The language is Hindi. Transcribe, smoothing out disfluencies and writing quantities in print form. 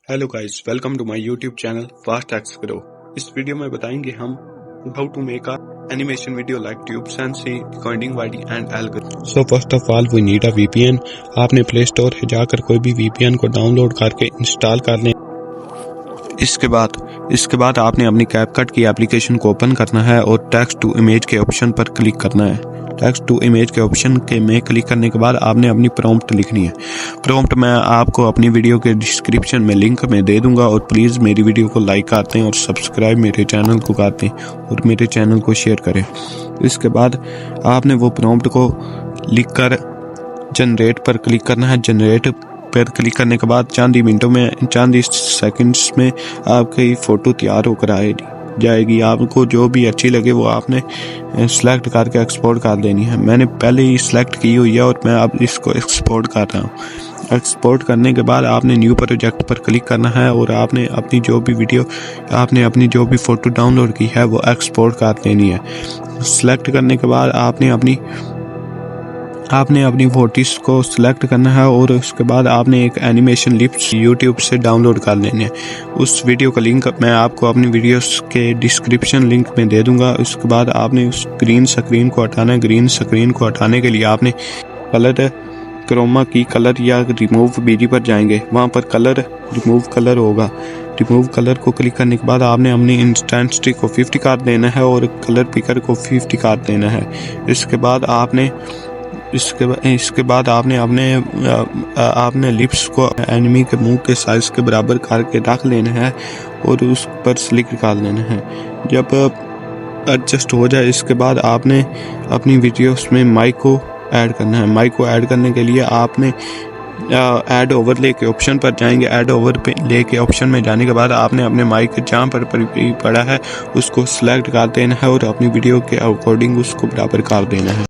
Hello guys, welcome to my YouTube channel fast X grow. इस वीडियो में बताएंगे हम how to make a animation video like tube सेंसी रिकॉर्डिंग वाइडी and algorithm. So first of all we need a VPN. आपने प्ले स्टोर से जाकर कोई भी वीपीएन को डाउनलोड करके इंस्टॉल कर लें। इसके बाद आपने अपनी कैपकट की एप्लीकेशन को ओपन करना है और टेक्स्ट टू इमेज के ऑप्शन पर क्लिक करना है। टेक्स्ट टू इमेज के ऑप्शन के में क्लिक करने के बाद आपने अपनी प्रॉम्प्ट लिखनी है। प्रॉम्प्ट मैं आपको अपनी वीडियो के डिस्क्रिप्शन में लिंक में दे दूंगा और प्लीज़ मेरी वीडियो को लाइक कर दें और सब्सक्राइब मेरे चैनल को कर दें और मेरे चैनल को शेयर करें। इसके बाद आपने वो प्रॉम्प्ट को लिखकर जनरेट पर क्लिक करना है। जनरेट पर क्लिक करने के बाद चंद ही सेकंड्स में आपकी फ़ोटो तैयार होकर जाएगी। आपको जो भी अच्छी लगे वो आपने सेलेक्ट करके एक्सपोर्ट कर देनी है। मैंने पहले ही सिलेक्ट की हुई है और मैं अब इसको एक्सपोर्ट कर रहा हूँ। एक्सपोर्ट करने के बाद आपने न्यू प्रोजेक्ट पर क्लिक करना है और आपने अपनी जो भी फ़ोटो डाउनलोड की है वो एक्सपोर्ट कर देनी है। सेलेक्ट करने के बाद आपने अपनी फोटोज़ को सिलेक्ट करना है और उसके बाद आपने एक एनिमेशन लिप्स यूट्यूब से डाउनलोड कर लेनी है। उस वीडियो का लिंक मैं आपको अपनी वीडियोस के डिस्क्रिप्शन लिंक में दे दूंगा। उसके बाद आपने उस ग्रीन स्क्रीन को हटाना है। ग्रीन स्क्रीन को हटाने के लिए आपने कलर क्रोमा की कलर या रिमूव बीजी पर जाएंगे। वहाँ पर कलर रिमूव कलर होगा। रिमूव कलर को क्लिक करने के बाद आपने अपनी इंटेंसिटी को 50 कर देना है और कलर पिकर को 50 कर देना है। इसके बाद आपने लिप्स को एनिमी के मुंह के साइज के बराबर करके रख लेना है और उस पर सिलेक्ट कर लेना है। जब एडजस्ट हो जाए इसके बाद आपने अपनी वीडियोस में माइक को ऐड करना है। माइक को ऐड करने के लिए आपने ऐड ओवरले के ऑप्शन पर जाएंगे। ऐड ओवरले के ऑप्शन में जाने के बाद आपने अपने माइक जहाँ पर पड़ा है उसको सिलेक्ट कर देना है और अपनी वीडियो के अकॉर्डिंग उसको बराबर कर देना है।